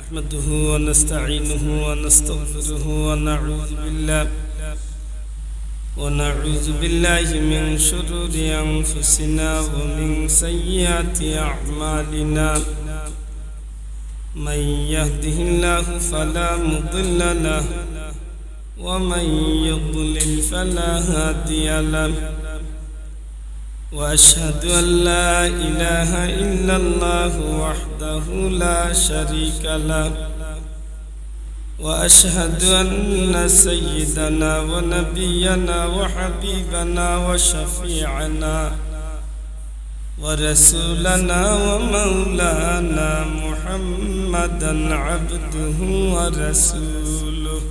نحمده ونستعينه ونستغفره ونعوذ بالله من شرور أنفسنا ومن سيئات أعمالنا من يهده الله فلا مضل له ومن يضلل فلا هادي له وأشهد أن لا إله إلا الله وحده لا شريك له وأشهد أن سيدنا ونبينا وحبيبنا وشفيعنا ورسولنا ومولانا محمدا عبده ورسوله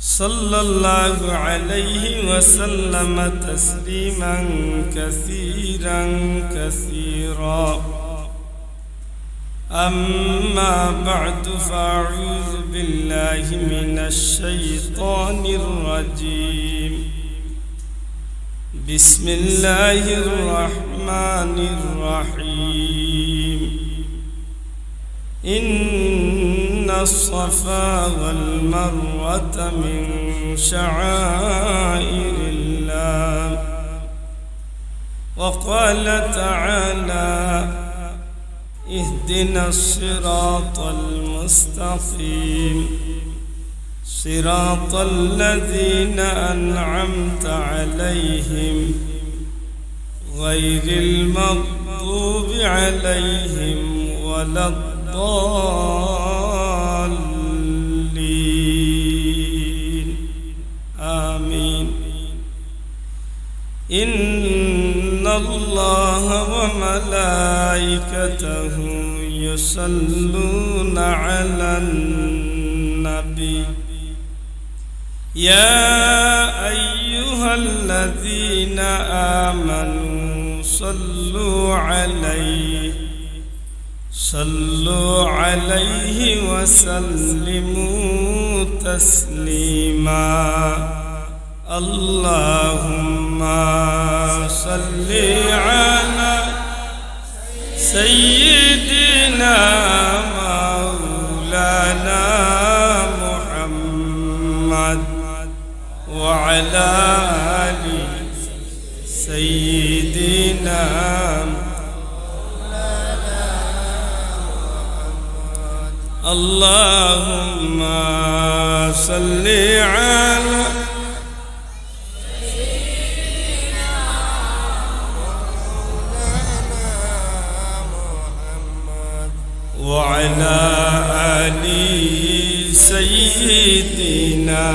صلى الله عليه وسلم تسليما كثيرا كثيرا. أما بعد فأعوذ بالله من الشيطان الرجيم. بسم الله الرحمن الرحيم. إن الصفا والمروة من شعائر الله. وقال تعالى اهدنا الصراط المستقيم صراط الذين أنعمت عليهم غير المغضوب عليهم ولا الضالين آمين. إن الله وملائكته يصلون على النبي يا أيها الذين آمنوا صلوا عليه وسلموا تسليما. اللهم صل على سيدنا مولانا محمد وعلى آل سيدنا اللهم صل على سيدنا محمد وعلى آل سيدنا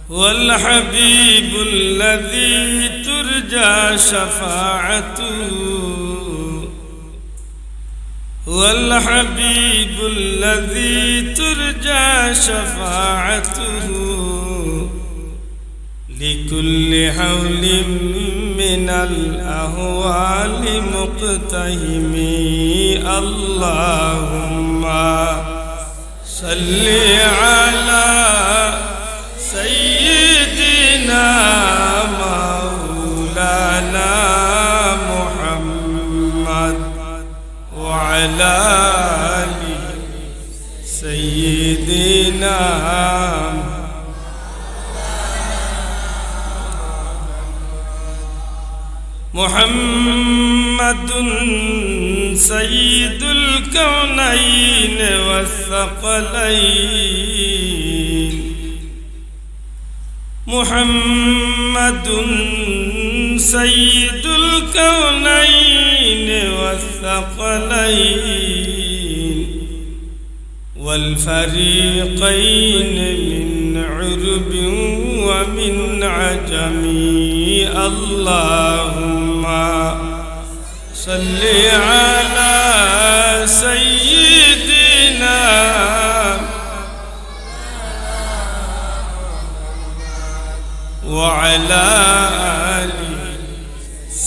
والحبيب الذي ترجى شفاعته والحبيب الذي ترجى شفاعته لكل حول من الأهوال مقتهم. اللهم صل على سيدنا مولانا محمد وعلى آل سيدنا محمد سيد الكونين والثقلين. محمد سيد الكونين والثقلين والفريقين من عرب ومن عجم. اللهم صل على سيدنا وعلى آل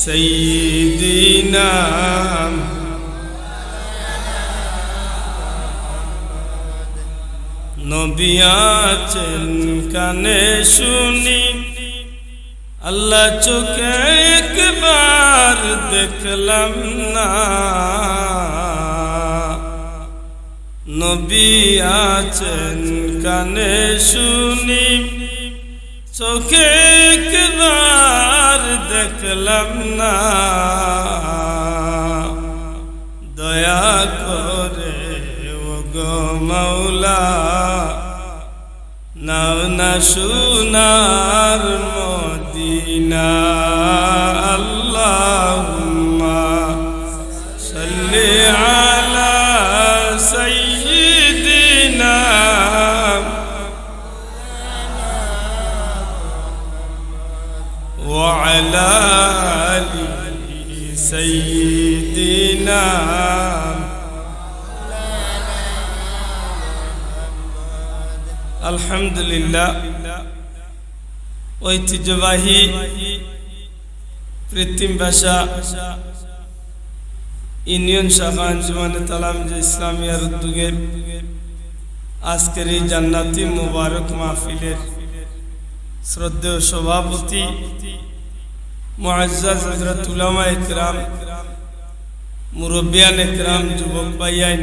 سيدنا নবী আছেন কানে শুনি, আল্লাহ চোখে একবার দেখলাম না নবী আছেন কানে শুনি চোখে একবার দেখলাম না দয়া করে ওগো মাওলা নাও না সোনার মদিনা আল্লাহুম্মা সাল্লি আলা সাইয়্যিদিনা ওয়া আলা আলি সাইয়্যিদিনা আলহামদুলিল্লাহ ঐতিহ্যবাহী কৃত্রিম ভাষা ইউনিয়ন শাখা আঞ্জুমানে তালামীজে ইসলামিয়ার উদ্যোগে আজকের এই জান্নাতি মুবারক মাহফিলের শ্রদ্ধেয় সভাপতি মুআজ্জাজ হযরত উলামায়ে কিরাম মুরব্বিয়ানে কিরাম যুবক ভাইয়ান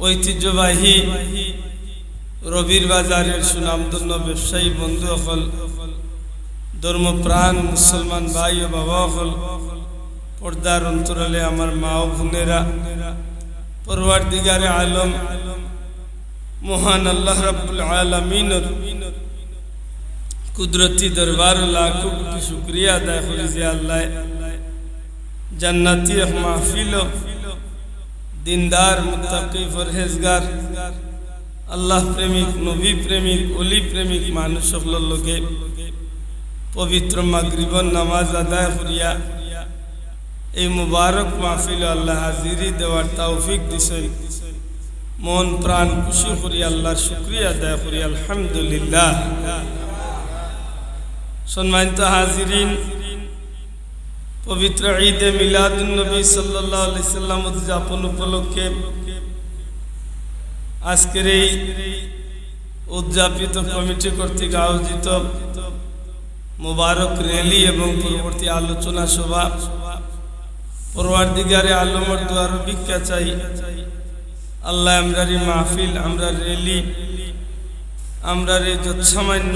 ঐতিহ্যবাহী রবির বাজারের সুনামধন্য ব্যবসায়ী বন্ধু সকল ধর্মপ্রাণ মুসলমান ভাই ও বাবা সকল পর্দার অন্তরালে আমার মা ও বোনেরা পরওয়ারদিগারে আলম মহান আল্লাহ রাব্বুল আলামিনের কুদরতি দরবার লাখো কোটি শুকরিয়া আদায় করি যে আল্লাহ জান্নাতি এক মাহফিল দিনদার মুত্তাকি পরহেজগার আল্লাহ প্রেমিক নবী প্রেমিক ওলি প্রেমিক মানুষ সকলের লগে পবিত্র মাগরিবের নামাজ আদায় করিয়া এই মুবারক মাহফিল আল্লাহ হাজিরি দেওয়ার তৌফিক দিছেন মন প্রাণ খুশি করি আল্লাহর শুকরিয়া আদায় করি আলহামদুলিল্লাহ সম্মানিত হাজিরিন পবিত্র ঈদে মিলাদুন নবী সাল্লাল্লাহু আলাইহি সাল্লাম উদযাপন উপলক্ষে আজকের এই উদযাপিত কমিটি কর্তৃক আয়োজিত মুবারক র্যালি এবং পরবর্তী আলোচনা সভা পরওয়ারদিগারে আলমের দুয়ার ভিক্ষা চাই আল্লাহ আমরার এই মাহফিল আমরা র্যালি আমরার এই যৎসামান্য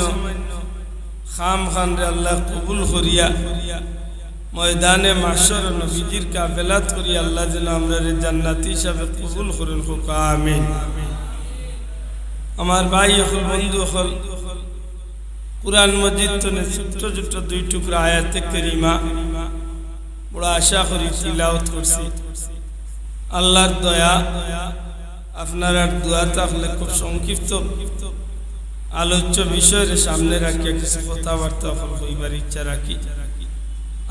খাম খান রে আল্লাহ কবুল করিয়া ময়দানে মাহশর নবীজির কাফেলাত করিয়া আল্লাহ যেন আমরার জান্নাতি হিসাবে কবুল করেন আমিন আমার ভাই হল বন্ধু হল কুরআন মজিদ তনে ছোট ছোট দুই টুকরা আয়াতে কারিমা বড় আশা করি তিলাওয়াত করছি আল্লাহর দয়া আপনারা দোয়া থাকলে খুব সংক্ষিপ্ত আলোচ্য বিষয়ের সামনে রাখিয়া কিছু কথাবার্তা হইবার ইচ্ছা রাখি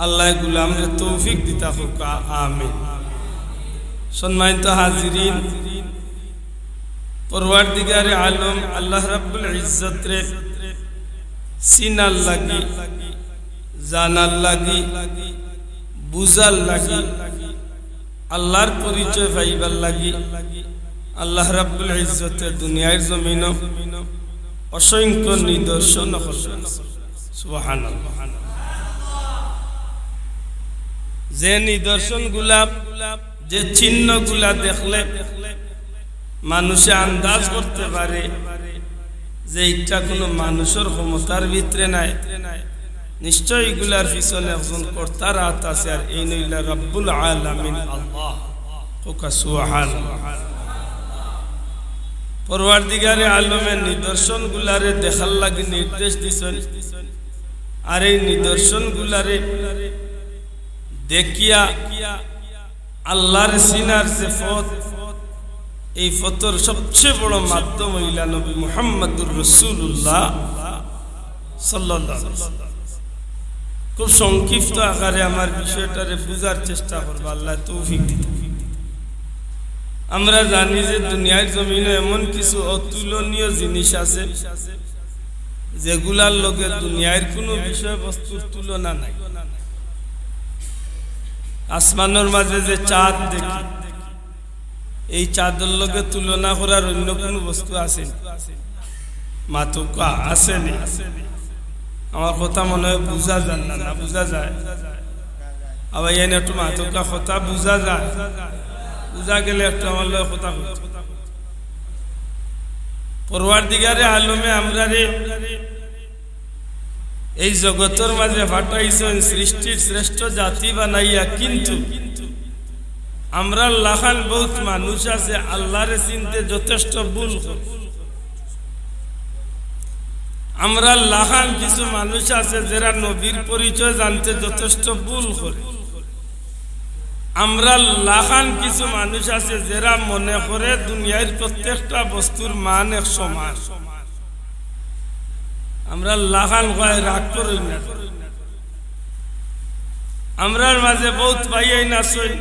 আল্লাহ গুলামরে তৌফিক দিতা হোক আমিন সম্মানিত হাজিরিন পরওয়ারদিগারে আলম আল্লাহ রাব্বুল ইজ্জত রে সিনাল লাগি জানাল লাগি বুঝাল লাগি আল্লাহর পরিচয় পাইবার লাগি আল্লাহ রাব্বুল ইজ্জতে দুনিয়ার জমিন অসংখ্য নিদর্শন করলেন সুবহানাল্লাহ যে নিদর্শন গুলা যে চিহ্ন গুলা দেখলে মানুষে আন্দাজ করতে পারে যে এটা কোনো মানুষের ক্ষমতার ভিতরে নাই নিশ্চয় এগুলার পিছনে একজন কর্তার হাত আছে আর এই নইলা রব্বুল আলামিন আল্লাহ সুবহানাল্লাহ পরওয়ারদিগারে আলমের নিদর্শন গুলারে দেখার লাগি নির্দেশ দিছেন আর এই নিদর্শন গুলারে দেখিয়া আল্লাহর সিনার যে পথ এই পথের সবচেয়ে বড় মাধ্যম হইলা নবী মুহাম্মদুর রাসূলুল্লাহ সাল্লাল্লাহু আলাইহি ওয়াসাল্লাম খুব সংক্ষিপ্ত আকারে আমার বিষয়টারে বুঝার চেষ্টা করব আল্লাহ তৌফিক দিতে আমরা জানি যে দুনিয়ার জমিনে এমন কিছু অতুলনীয় জিনিস আছে যেগুলার লগে দুনিয়ার কোনো বিষয়বস্তুর তুলনা নাই আসমানের মাঝে যে চাঁদ দেখি এই চাঁদের লগে তুলনা করার অন্য কোনো বস্তু আছে মাতুকা আসেনি আমার কথা মনে হয় বুঝা যায় না বুঝা যায় আবার এনে একটু মাতকা কথা বুঝা যায়, বুঝা গেলে একটু আমার লয় কথা বলছে। পরওয়ারদিগারে আলমে আমরা রে এই জগতের মাঝে ফাটাইছেন সৃষ্টির শ্রেষ্ঠ জাতি বানাইয়া, কিন্তু আমরা লাখান বহুত মানুষ আছে আল্লাহরে চিনতে যথেষ্ট ভুল করে। আমরা লাখান কিছু মানুষ আছে যারা নবীর পরিচয় জানতে যথেষ্ট ভুল করে। আমরা লাখান কিছু মানুষ আছে যারা মনে করে দুনিয়ার প্রত্যেকটা বস্তুর মান এক সমান। আমরা লাখান কয় রাগ করি না। আমরার মাঝে বহুত ভাইয়াই না সই,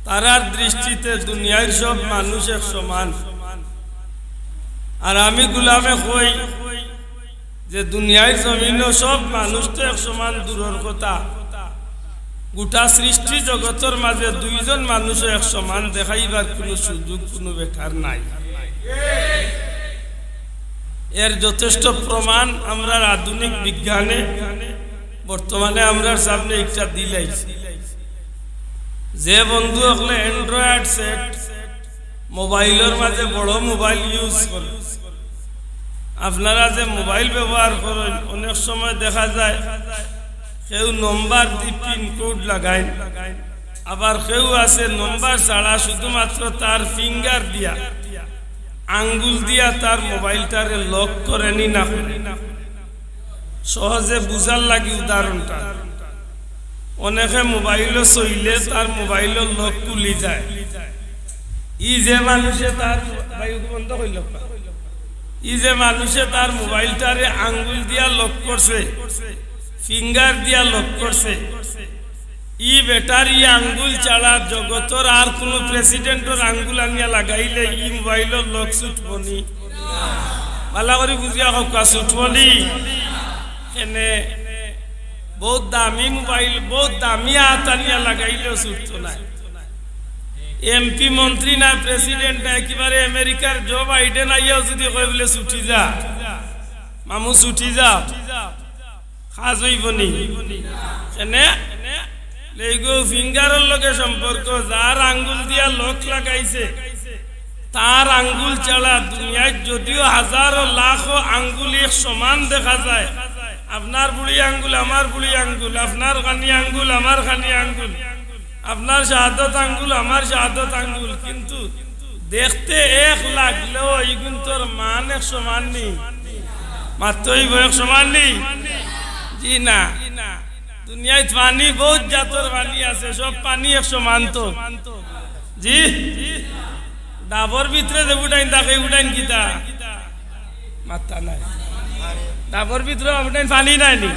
তারার দৃষ্টিতে দুনিয়ার সব মানুষ এক সমান। আর আমি গুলামে কই যে দুনিয়ার জমিনও সব মানুষ তো এক সমান দূরের কথা, গোটা সৃষ্টি জগতের মাঝে দুইজন মানুষ এক সমান দেখাইবার কোনো সুযোগ কোনো বেকার নাই। এর যথেষ্ট প্রমাণ আমরা আধুনিক বিজ্ঞানে বর্তমানে আমরা সামনে একটা দিলাইছি। যে বন্ধু হলে অ্যান্ড্রয়েড সেট মোবাইলের মাঝে বড় মোবাইল ইউজ করে, আপনারা যে মোবাইল ব্যবহার করেন অনেক সময় দেখা যায় কেউ নম্বর দিয়ে পিনকোড লাগায়, আবার কেউ আছে নম্বর ছাড়া শুধুমাত্র তার ফিঙ্গার দিয়া আঙ্গুল দিয়া তার মোবাইলটারে লক করেনি না। সহজে বুঝার লাগি উদাহরণটা, অনেকে মোবাইলও চইলে তার মোবাইলের লক খুলি যায়। ই যে মানুষে তার বন্ধ হইল, ই যে মানুষে তার মোবাইলটারে আঙ্গুল দিয়া লক করছে, ফিঙ্গার দিয়া লক করছে, ই বেটারি আঙ্গুল ছাড়া জগতের আর কোন প্রেসিডেন্টের আঙ্গুল আনিয়া লাগাইলে ই মোবাইলের লক ছুটবনি। ভালো করে বুঝিয়া হোক ছুটবনি। এনে বহুত দামি মোবাইল, বহুত দামি হাত আনিয়া লাগাইলেও ছুটত না। এমপি মন্ত্রী না প্রেসিডেন্ট না একেবারে আমেরিকার জো বাইডেন আইয়াও যদি কই বলে ছুটি যা মামু ছুটি যা খাজ হইবনি। এনে লেগো ফিঙ্গারের লগে সম্পর্ক, যার আঙ্গুল দিয়া লক লাগাইছে তার আঙ্গুল ছাড়া দুনিয়ায় যদিও হাজারো লাখো আঙ্গুল এক সমান দেখা যায়, আপনার বুড়ি আঙ্গুল আমার বুড়ি আঙ্গুল, আপনার খানি আঙ্গুল আমার খানি আঙ্গুল, আপনার শাহাদত আঙ্গুল আমার শাহাদত আঙ্গুল, কিন্তু দেখতে এক লাগলেও এইগুলোর মান এক সমান নেই, মাত্র এক সমান নেই। জি না, দুনিয়ায় পানি বহুত জাতর পানি আছে, সব পানি এক সমান তো। জি ডাবর ভিতরে যে উঠাইন তাকে উঠাইন কিতা মাথা নাই, ডাবর ভিতরে উঠাইন পানি নাই নি,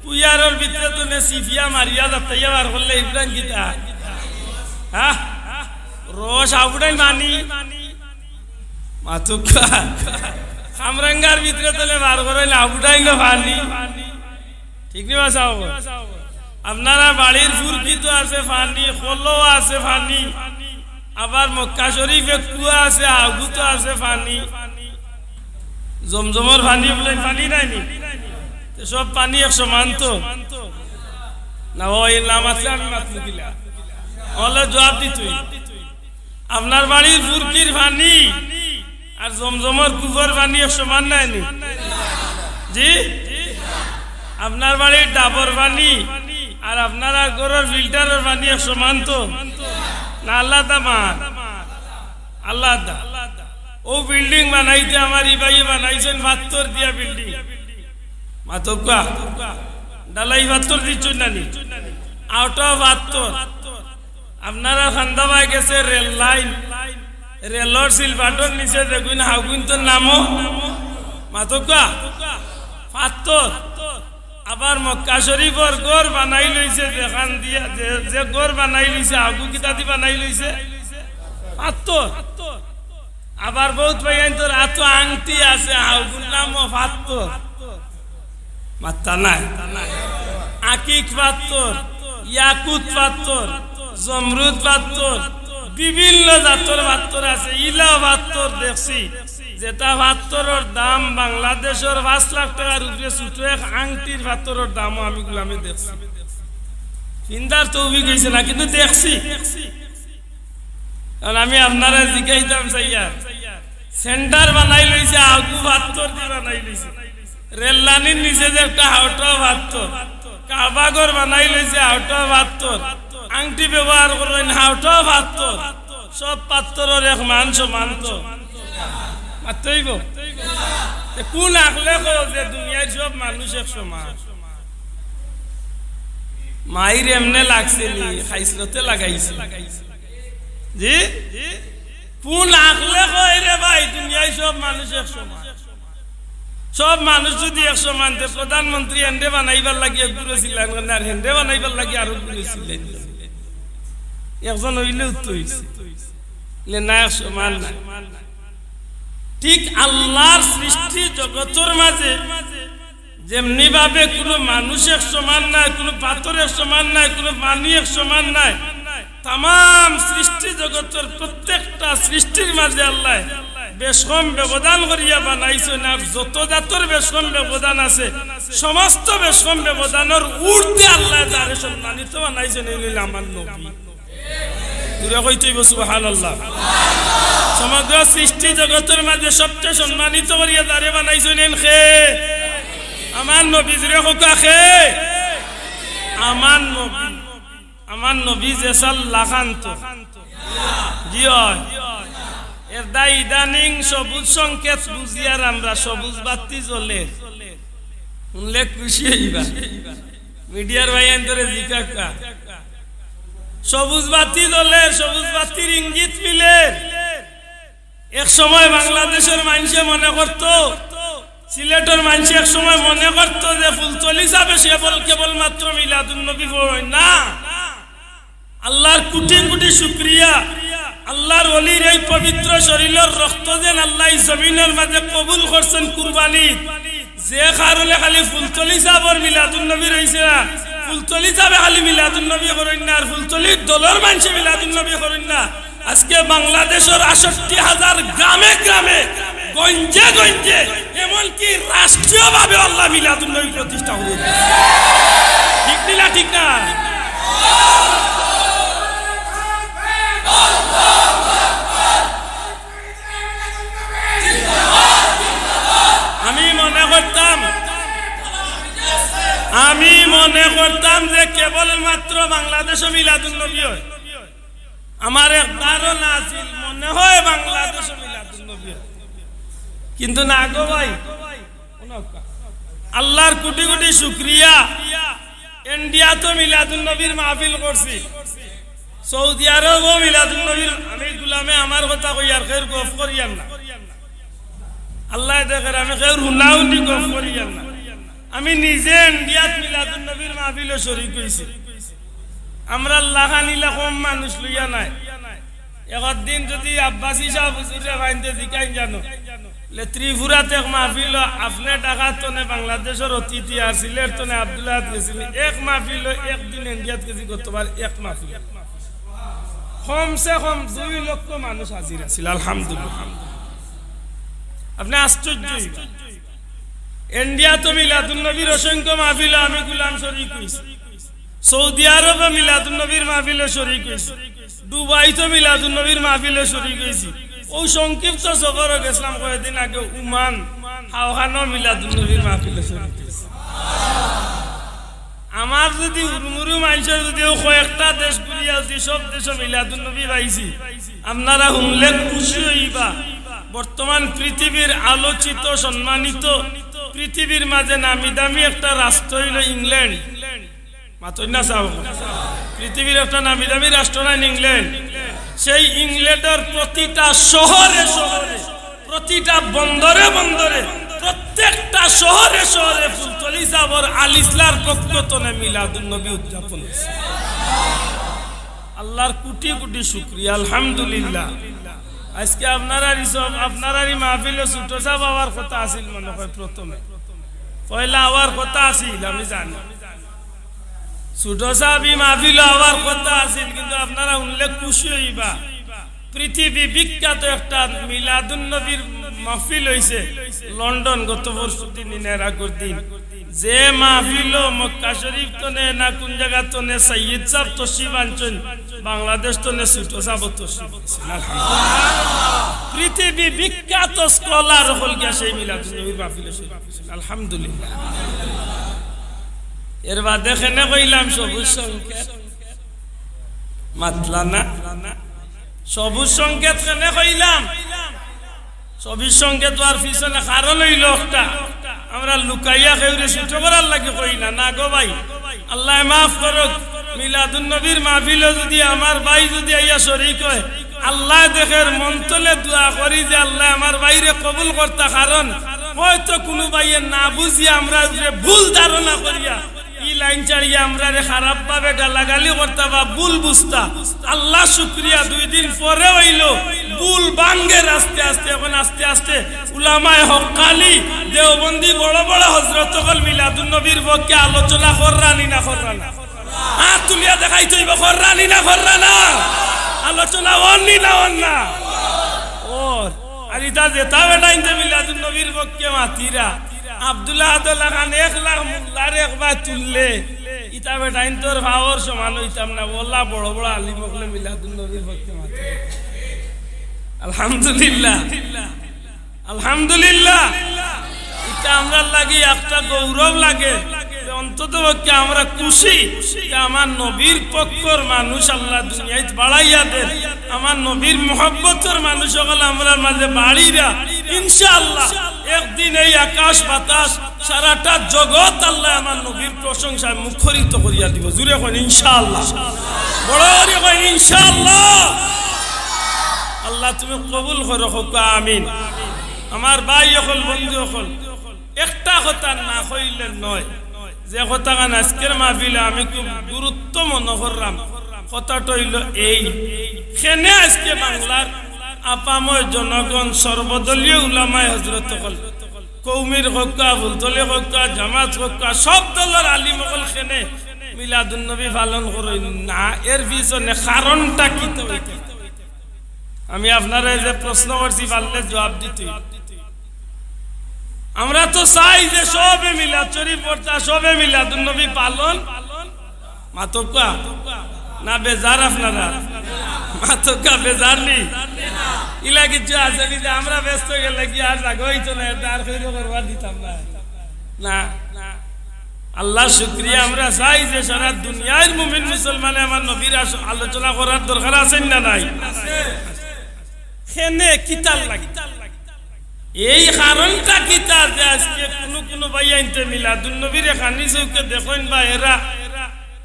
পুয়ারের ভিতরে তো সিফিয়া মারিয়া যাত্তাইয়া বার করলে উঠাইন কিতা হ্যাঁ রস আউটাইন পানি মাতুকা খামরাঙ্গার ভিতরে তোলে বার করে আউটাইন পানি। ঠিক নি বাসা আপনারা বাড়ির ফুরকি তো আছে পানি, খোলো আছে পানি, আবার মক্কা শরীফে কুয়া আছে, আগু তো আছে পানি, জমজমর পানি বলে পানি নাই নি, সব পানি এক সমান তো না। ওই নাম আছে আমি মাতলু কিলা হলে জবাব দিতুই। আপনার বাড়ির ফুরকির পানি আর জমজমর কুয়ার পানি এক সমান নাই নি? জি আপনার বাড়ির ডাবর পানি আর আপনার ঘরের ফিল্টারের পানি এক সমান তো না? আলাদা মান আলাদা। ও বিল্ডিং বানাইতে আমার ইবাই বানাইছেন পাথর দিয়া বিল্ডিং, মাতকা ডালাই পাথর দিচ্ছ না নি, আউট অফ পাথর। আপনারা খান্দাবাই গেছে রেল লাইন, রেলর সিলভাটোর নিচে দেখুন হাগুন তো নামো মাতকা পাথর। আবার মক্কা শরীফর গড় বানাই লইছে, যেখান দিয়া যে গড় বানাই লইছে আগু কিতা দি বানাই লইছে পাথর। আবার বহুত ভাইয়ান তোর এত আংটি আছে, আগুন নাম পাথর, মাথা নাই। আকিক পাথর, ইয়াকুত পাথর, জমরুদ পাথর, বিভিন্ন জাতর পাথর আছে। ইলা পাথর দেখছি যেটা পাথরের দাম বাংলাদেশের 5 লাখ টাকার উপরে, ছোট এক আংটির পাথরের দামও আমি গুলামে দেখছি। চিন্তার তৌফিক হইছে না, কিন্তু দেখছি। কারণ আমি আপনারা জিজ্ঞাইতাম চাইয়া, সেন্টার বানাই লইছে, আগু ভাত্তর দিয়ে বানাই লইছে, রেললানির নিচে যে একটা হাওটা ভাত্তর, কাবাগর বানাই লইছে হাওটা ভাত্তর, আংটি ব্যবহার করবেন হাওটা ভাত্তর, সব পাত্তরের এক মান সমান তো মাত্রইব। কোন আকলে যে দুনিয়ার সব মানুষ এক সমান? মায়ের এমনে লাগছে নি, খাইসলতে লাগাইছে জি। কোন আকলে কয় রে ভাই দুনিয়ায় সব মানুষ এক সমান? সব মানুষ যদি এক সমান, প্রধানমন্ত্রী হেন্ডে বানাইবার লাগি একগুলো ছিলেন, আর হেন্ডে বানাইবার লাগি আরো গুলো ছিলেন, একজন হইলে উত্তর হইছে না এক সমান না। ঠিক আল্লাহর সৃষ্টি জগতের মাঝে যেমনি ভাবে কোনো মানুষ এক সমান নাই, কোনো পাথর এক সমান নাই, কোনো পানি এক সমান নাই, তাম সৃষ্টি জগতের প্রত্যেকটা সৃষ্টির মাঝে আল্লাহ বেশম ব্যবধান করিয়া বানাইছেন। আর যত জাতর বেশম ব্যবধান আছে সমস্ত বেশম ব্যবধানের ঊর্ধ্বে আল্লাহ যারে সম্মানিত বানাইছেন এই আমার নবী। দূরে কইতেইব সুবহানাল্লাহ। সমগ্র সৃষ্টি জগতের মাঝে সবচেয়ে সম্মানিত করিয়া যারে বানাইছেন খে আমার নবী। দূরে হোকা খে আমার নবী। আমার নবী যে সাল্লাখান্ত জি হয় এর দাই ইদানিং সবুজ সংকেত বুঝিয়ার আমরা সবুজ বাতি জ্বলে শুনলে খুশি হইবা। মিডিয়ার ভাই আন্তরে জিজ্ঞাসা সবুজ বাতি জ্বলে, সবুজ বাতির ইঙ্গিত মিলে। এক সময় বাংলাদেশের মানুষে মনে করত, সিলেটের মানুষ এক সময় মনে করত যে ফুলতলি যাবে সে কেবলমাত্র মিলাদুন নবী হয় না। আল্লাহর কোটি কোটি শুকরিয়া, আল্লাহর ওলির এই পবিত্র শরীরের রক্ত যেন আল্লাহ জমিনের মাঝে কবুল করছেন কুরবানি। যে কারণে খালি ফুলতলি যাবর মিলাদুন নবী রয়েছে না, ফুলতলি যাবে খালি মিলাদুন নবী করেন না, আর ফুলতলির দলের মানুষে মিলাদুন নবী করেন না। আজকে বাংলাদেশের ৬৮,০০০ গ্রামে গ্রামে গঞ্জে গঞ্জে এমনকি রাষ্ট্রীয়ভাবে আল্লাহ মিলাদুন নবী প্রতিষ্ঠা হয়ে গেছে। ঠিক না? ঠিক না? আমি মনে করতাম যে কেবলমাত্র বাংলাদেশে মিলাদুন নবী হয়। আমার এক ধারণা আছিল মনে হয় বাংলাদেশে মিলাদুন নবী হয়, কিন্তু না গো ভাই। আল্লাহর কোটি কোটি শুকরিয়া, ইন্ডিয়া তো মিলাদুন নবীর মাহফিল করছি, সৌদি আরবও মিলাদুন নবীর। আমি গুলামে আমার কথা কই আর খের গফ করিয়াম না, আল্লাহ দেখে আমি খের হুনাউনি গফ করিয়াম না। আমি নিজে ইন্ডিয়াত মিলাদুন নবীর মাহফিলে শরীক হইছি। আমরা লাখানিলা কম মানুষ লইয়া নাই। একদিন যদি আব্বাসী সাহেব হুজুরে বাইন্দে জিকাইন জানো ত্রিপুরাতে এক মাহফিল আপনি টাকার তনে বাংলাদেশের অতিথি আর সিলেট তনে আব্দুল্লাহ গেছিল। এক মাহফিল একদিন ইন্ডিয়াত গেছি গতবার এক মাহফিল কমসে কম 2 লক্ষ মানুষ হাজির আছিল। আলহামদুলিল্লাহ, আপনি আশ্চর্য। ইন্ডিয়া তো মিলাদুন নবীর অসংখ্য মাহফিল আমি গুলাম শরীক হইছি, সৌদি আরবে মিলাদুন নবীর মাহফিলে শরীক হইছি, দুবাই তো মিলাদুন নবীর মাহফিলে শরীক হইছি। ওই সংক্ষিপ্ত সফরে গেছিলাম কয়েকদিন আগে উমান, হাওহানো মিলাদুন নবীর মাহফিলে শরীক হইছি। আমার যদি উরুমুরু মানুষের যদি কয়েকটা দেশ ঘুরিয়া যদি সব দেশে মিলাদুন নবী পাইছি, আপনারা শুনলে খুশি হইবা। বর্তমান পৃথিবীর আলোচিত সম্মানিত পৃথিবীর মাঝে নামি দামি একটা রাষ্ট্র হইল ইংল্যান্ড। মাতই না চাও, পৃথিবীর একটা নামি দামি রাষ্ট্র নাই ইংল্যান্ড। সেই ইংল্যান্ডের প্রতিটা শহরে শহরে, প্রতিটা বন্দরে বন্দরে, প্রত্যেকটা শহরে শহরে ফুলতলি যাবর আল ইসলার পক্ষতনে মিলাদুন নবী উদযাপন হচ্ছে। আল্লাহর কোটি কোটি শুকরিয়া, আলহামদুলিল্লাহ। আজকে আপনারারই মাহফিলে ছোট সাহেব হওয়ার কথা আছিল, মনে হয় প্রথমে পয়লা হওয়ার কথা আছিল, আমি জানি ছোট সাহেব মাহফিল হওয়ার কথা আছিল, কিন্তু আপনারা উল্লেখ খুশি হইবা। পৃথিবী বিখ্যাত একটা মিলাদুন নবীর মাহফিল হইছে লন্ডন গত বছর দিন আগের দিন, যে মাহফিল মক্কা শরীফ তনে না কোন জায়গা তনে সৈয়দ সাহেব তশরিফ আনছেন বাংলাদেশ তনে ছোট সাহেব তশরিফ পৃথিবী বিখ্যাত স্কলার হল গিয়া সেই মিলাদুন নবীর মাহফিলে আলহামদুলিল্লাহ। এর বাদে এখানে কইলাম সবুজ সংকেত মাতলা না সবুজ সংকেত কেনে কইলাম সবুজ সংকেত আর পিছনে কারণ ওই লোকটা আমরা লুকাইয়া খেউরে ছোট করার লাগে কই না না গো ভাই আল্লাহ মাফ করুক মিলাদুন নবীর মাহফিলে যদি আমার ভাই যদি আইয়া শরীক হয় আল্লাহ দেখের মন্তলে দোয়া করি যে আল্লাহ আমার ভাইরে কবুল করতা কারণ হয়তো কোনো ভাইয়ে না বুঝিয়া আমরা ভুল ধারণা করিয়া ই লাইন চাড়িয়া আমরা খারাপ ভাবে গালাগালি করতা বা ভুল বুঝতা আল্লাহ শুকরিয়া 2 দিন পরে হইলো ভুল ভাঙ্গের আস্তে আস্তে এখন আস্তে আস্তে উলামায়ে হক্কানি দেওবন্দি বড় বড় হযরত হল মিলাদুন নবীর পক্ষে আলোচনা কররানি না কররানা তুলিয়া দেখাই তৈব কররানি না কররানা আলোচনা অননি না অন্না ওর আর ইদা যেতা বেটা ইনতে মিলাদুন নবীর পক্ষে মাতিরা আব্দুল্লাহ আদুল্লাহ খান 1 লাখ মুল্লার একবার তুললে ইতা বেটা ইনতর ভাওর সমান হইতাম না বললা বড় বড় আলিম হলে মিলাদুন নবীর পক্ষে মাতি আলহামদুলিল্লাহ আলহামদুলিল্লাহ এটা আমরা লাগি একটা গৌরব লাগে অন্তত পক্ষে আমরা খুশি যে আমার নবীর পক্ষর মানুষ আল্লাহ দুনিয়ায় বাড়াইয়া দেন আমার নবীর মহব্বতের মানুষ সকল আমরা মাঝে বাড়িরা ইনশাআল্লাহ একদিন এই আকাশ বাতাস সারাটা জগৎ আল্লাহ আমার নবীর প্রশংসায় মুখরিত করিয়া দিব জুড়ে কইন ইনশাআল্লাহ বড় করে কইন ইনশাআল্লাহ আল্লাহ তুমি কবুল করো হোক আমিন। আমার ভাই সকল বন্ধু সকল একটা কথা না কইলে নয় যে কথা গান আজকের মাহফিলে আমি খুব গুরুত্ব মনে করলাম কথাটা হইল এই খেনে আজকে বাংলার আপাময় জনগণ সর্বদলীয় উলামায়ে হযরত হল কৌমির হক্কা ফুলতলি হক্কা জামাত হক্কা সব দলের আলিম হল খেনে মিলাদুন নবী পালন করেন না এর পিছনে কারণটা কি আমি আপনারা যে প্রশ্ন করছি পারলে জবাব দিতে আমরা তো চাই যে সবে মিলাদ শরীফ পড়তা সবে মিলাদুন নবী পালন মাতকা না বেজার আপনারা মাতকা বেজার নি ইলা কিছু আছে যে আমরা ব্যস্ত গেলে কি আর জাগই তো না আর কইরো করবার দিতাম না না আল্লাহ শুকরিয়া আমরা চাই যে সারা দুনিয়ার মুমিন মুসলমানে আমার নবীর আলোচনা করার দরকার আছে না নাই খেনে কিতাল লাগি এই কারণটা কিতা যে আজকে কোনো ভাই আনতে মিলাদুন নবীর খানি চৌকে দেখেন বা এরা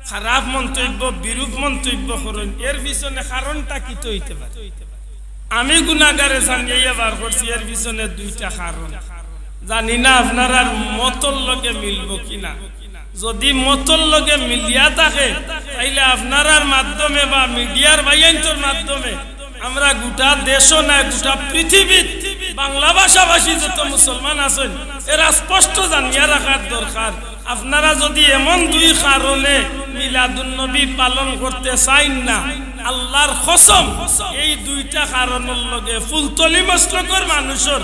খারাপ মন্তব্য বিরূপ মন্তব্য করেন এর পিছনে কারণটা কি তো হইতে পারে আমি গুনাহগারে জানিয়ে বার করছি এর পিছনে 2টা কারণ জানি না আপনারা মতর লগে মিলবো কিনা যদি মতর লগে মিলিয়া থাকে তাইলে আপনারার মাধ্যমে বা মিডিয়ার ভাইয়ান্তর মাধ্যমে আমরা গোটা দেশও না গোটা পৃথিবীর বাংলা ভাষাভাষী যত মুসলমান আছেন এরা স্পষ্ট জানিয়ে রাখার দরকার আপনারা যদি এমন 2 কারণে মিলাদুন নবী পালন করতে চাইন না আল্লাহর কসম এই 2টা কারণের লগে ফুলতলি মসলকের মানুষের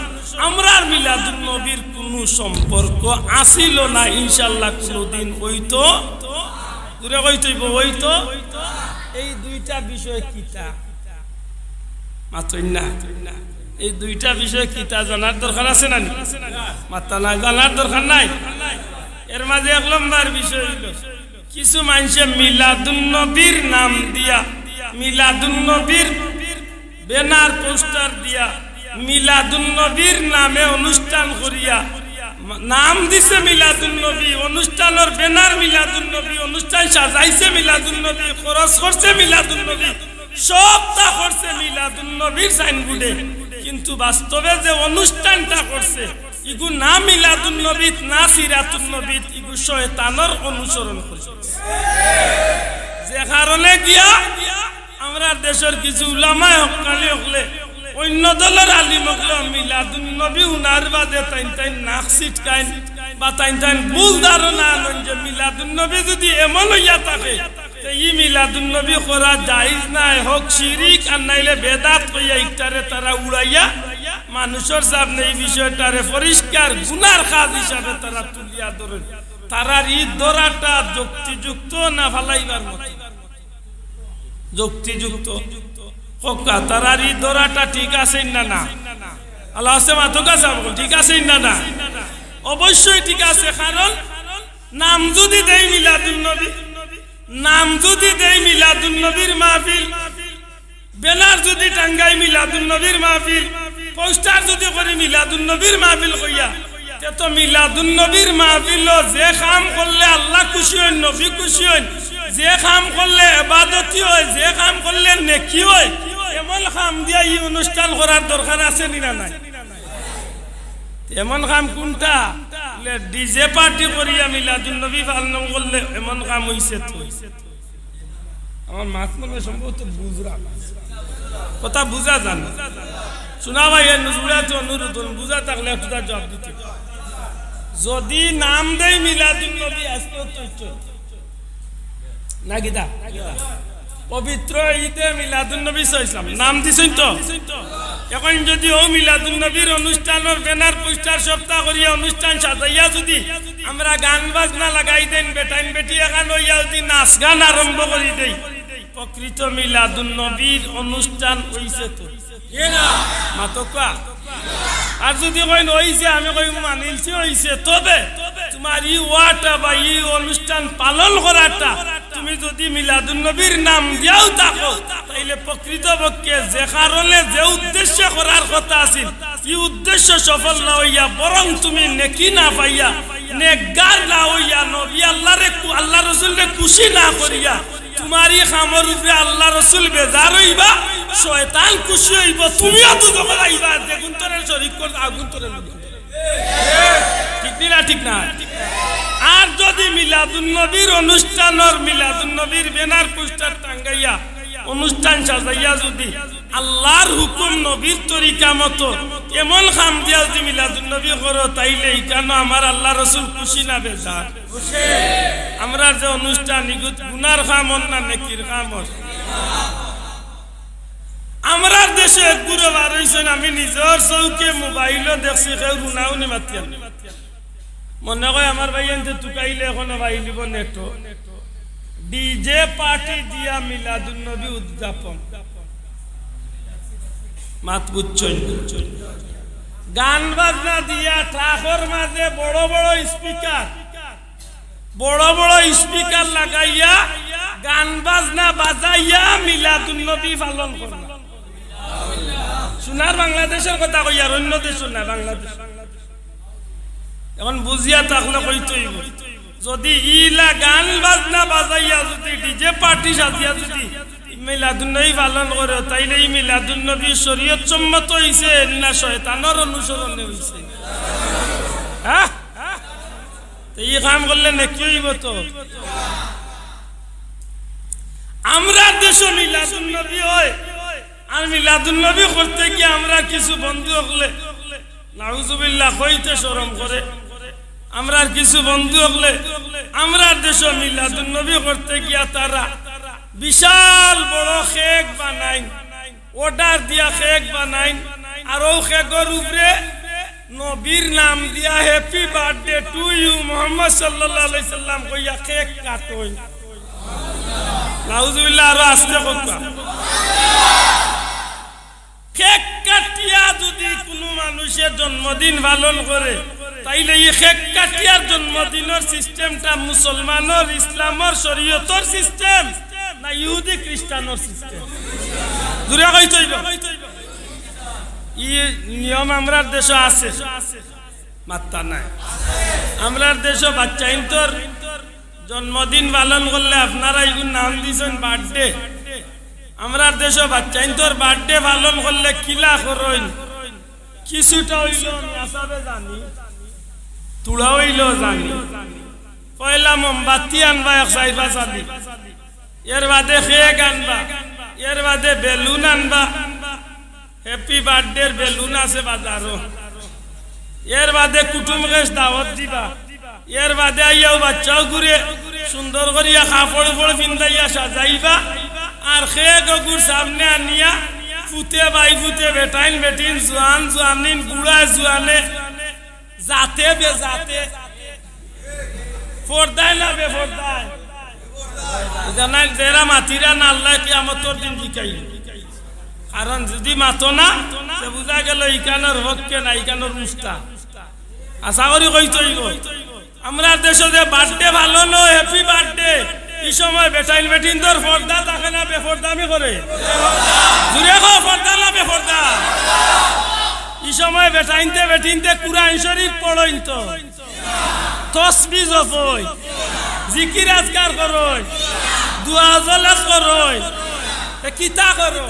আমরার মিলাদুন নবীর কোনো সম্পর্ক আসিল না ইনশাআল্লাহ কোনদিন হইতো দূরে কইতইব হইতো এই 2টা বিষয় কিতা মাতইন না এই 2টা বিষয় কিতা জানার দরকার আছে না মাতা না জানার দরকার নাই এর মাঝে 1 নম্বর বিষয় হইল কিছু মানুষে মিলাদুন নবীর নাম দিয়া মিলাদুন নবীর ব্যানার পোস্টার দিয়া মিলাদুন নবীর নামে অনুষ্ঠান করিয়া নাম দিছে মিলাদুন নবী অনুষ্ঠানের ব্যানার মিলাদুন নবী অনুষ্ঠান সাজাইছে মিলাদুন নবী খরচ করছে মিলাদুন নবী সবটা করছে মিলাদুন নবীর সাইনবোর্ডে কিন্তু বাস্তবে যে অনুষ্ঠানটা করছে ইগু না মিলাদুন নবী না সিরাতুন নবী ইগু শয়তানের অনুসরণ করছে যে কারণে গিয়া আমরা দেশের কিছু উলামায়ে হক্কানি হলে অন্য দলের আলিম হলে মিলাদুন নবী উনার বাদে তাই নাক ছিটকাইন বা তাই ভুল ধারণা আনেন যে মিলাদুন নবী যদি এমন হইয়া থাকে এই মিলাদুন নবী করা জায়েজ নাই হোক শিরিক আর নাইলে বেদাত কইয়া ইটারে তারা উড়াইয়া মানুষের সামনে এই বিষয়টারে পরিষ্কার গুনার কাজ হিসাবে তারা তুলিয়া ধরেন তারার ঈদ ধরাটা যুক্তিযুক্ত না ফালাইবার মতো? যুক্তিযুক্ত। কোকা তারার ঈদ ধরাটা ঠিক আছে না না? আল্লাহ আছে মাতকা যাব ঠিক আছে না না? অবশ্যই ঠিক আছে, কারণ নাম যদি দেই মিলাদুন নবী, নাম যদি দেই মিলাদুন নবীর মাহফিল, ব্যানার যদি টাঙ্গাই মিলাদুন নবীর মাহফিল, পোস্টার যদি করি মিলাদুন নবীর মাহফিল কইয়া, তে তো মিলাদুন নবীর মাহফিল যে কাম করলে আল্লাহ খুশি হন, নবী খুশি হন, যে কাম করলে ইবাদতি হয়, যে কাম করলে নেকি হয়, এমন কাম দিয়া এই অনুষ্ঠান করার দরকার আছে না নাই? এমন কাম কোনটা? ডিজে পার্টি করিয়া মিলাদুন নবী পালন করলে এমন কাম হইছে। তো আমার মাত মনে সম্ভবত বুঝরা কথা বুঝা জান শোনা ভাই, নুজুরা তো অনুরোধ বুঝা থাকলে একটা জবাব দিতে। যদি নাম দেই মিলাদুন নবী আজকে তো না গিদা পবিত্র ঈদে মিলাদুন নবী ইসলাম নাম দিছেন তো, এখন যদি ও মিলাদুন নবীর অনুষ্ঠানের ব্যানার পোস্টার সপ্তাহ করিয়া অনুষ্ঠান সাজাইয়া যদি আমরা গান বাজনা লাগাই দেন, বেটাইন বেটি এখান হইয়া যদি নাচ গান আরম্ভ করি দেই, প্রকৃত মিলাদুন নবীর অনুষ্ঠান হইছে তো মাতকা? আর যদি কইন হইছে, আমি কই মানিলছি হইছে, তবে তোমার ই ওয়াটা বা ই অনুষ্ঠান পালন করাটা তুমি যদি মিলাদুন নবীর নাম দিয়াও থাকো, তাইলে প্রকৃতপক্ষে যে কারণে যে উদ্দেশ্য করার কথা আছিল, এই উদ্দেশ্য সফল না হইয়া বরং তুমি নেকি না পাইয়া, নেকগার না হইয়া, নবী আল্লাহ রসুলকে খুশি না করিয়া তোমারই খামর উপরে আল্লাহ রসুল বেজার হইবা, শয়তান খুশি হইব, তুমিও দুধ আইবা, দেখুন তোরে শরীক করে আগুন তোরে ঠিক না? ঠিক না? আর যদি মিলাদুন নবীর অনুষ্ঠানের মিলাদুন নবীর ব্যানার পোস্টার টাঙ্গাইয়া অনুষ্ঠান সাজাইয়া যদি আল্লাহর হুকুম নবীর তরিকা মতো এমন খাম দিয়া যদি মিলাদুন নবী করো, তাইলে কেন আমার আল্লাহ রসুল খুশি না বেজার? আমরা যে অনুষ্ঠান গুনার খাম না নেকির খাম? আমরা দেশে ঘুরে বার হয়েছেন, আমি নিজের চৌকে মোবাইলও দেখছি, কেউ রুনাউনি মাতিয়া মনে হয় আমার ভাই এনতে টুকাইলে এখনো ভাই লিব নেটো ডিজে পার্টি দিয়া মিলাদুন নবী উদযাপন মাত বুঝছই, গান বাজনা দিয়া ট্রাকের মাঝে বড় বড় স্পিকার লাগাইয়া গান বাজনা বাজাইয়া মিলাদুন নবী পালন করে। সোনার বাংলাদেশের কথা কই, আর অন্য দেশ না, বাংলাদেশ। এখন বুঝিয়া থাকলে কইতেই, যদি ইলা গান বাজনা বাজাইয়া যদি ডিজে পার্টি সাজিয়া যদি মিলাদুন নবী পালন করে, তাইলে এই মিলাদুন নবী শরীয়ত সম্মত হইছে না শয়তানের অনুসরণে হইছে? হ্যাঁ, এই কাম করলে নাকি হইব? তো আমরা দেশ মিলাদুন নবী হয়, আর মিলাদুন নবী করতে গিয়ে আমরা কিছু বন্ধু হলে নাউজুবিল্লাহ কইতে শরম করে, আমরা কিছু বন্ধু হলে আমরা দেশ মিলাদুন নবী করতে গিয়া তারা বিশাল বড় কেক বানাই, অর্ডার দিয়া কেক বানাই, আর ও কেকের উপরে নবীর নাম দিয়া happy birthday to you Muhammad সাল্লাল্লাহু আলাইহি সাল্লাম কইয়া কেক কাটোই। নাউজুবিল্লাহ, আর আস্তে কথা। কেক কাটিয়া যদি কোনো মানুষের জন্মদিন পালন করে, তাইলে এই কেক কাটিয়ার জন্মদিনের সিস্টেমটা মুসলমানের ইসলামের শরীয়তের সিস্টেম না ইহুদি খ্রিস্টানের সিস্টেম? দূরে কইতইব ই নিয়ম আমরার দেশে আছে, মাত্তা নাই। আমরার দেশে বাচ্চা ইন্তর জন্মদিন পালন করলে আপনারা এগুলো নাম দিয়েছেন বার্থডে। আমরার দেশে বাচ্চা ইন্তর বার্থডে পালন করলে কিলা করেন, কিছুটা হইল আসাবে জানি, তুড়া হইল জানি, পয়লা মোমবাতি আনবা 1 সাদি, এর বাদে কেক আনবা, এর বাদে বেলুন আনবা, হ্যাপি বার্থডে বেলুন আছে বাজারও, এর বাদে কুটুম গেছ দাওয়াত দিবা, এর বাদে আইয়াও বাচ্চাও ঘুরে সুন্দর করিয়া কাপড় পিন্দাইয়া সাজাইবা, আর কেক গুড় সামনে আনিয়া ফুতে বাই ফুতে বেটাইন বেটিন জোয়ান জোয়ানিন বুড়া জোয়ানে যাতে বেজাতে পর্দায় না বেপর্দায় জানাই যারা মাতিরা না আল্লাহ কিয়ামতের দিন জিকাই কারণ যদি মাতো না তে বুঝা গেল ইকানোর হককে না ইকানোর মুস্তা আশা করি কইতই গো আমরা দেশে যে বার্থডে ভালো নয় হ্যাপি বার্থডে এই সময় বেটাইন বেটিনদের পর্দা থাকে না বেপর্দামি করে জুড়ে গো পর্দা না বেপর্দা এই সময় বেটিনতে কুরআন শরীফ পড়ইন তো তসবিহ জপই জিকির আজকার করই দুআ জলাস করই এ কিতা করো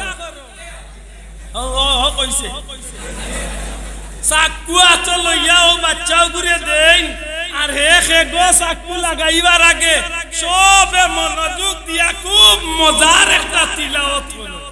ও কইছে চাকু আতো লইয়াও বাচ্চাও ঘুরে দেন আর হে গো চাকু লাগাইবার আগে সবে মনোযোগ দিয়া খুব মজার একটা তিলাওয়াত করো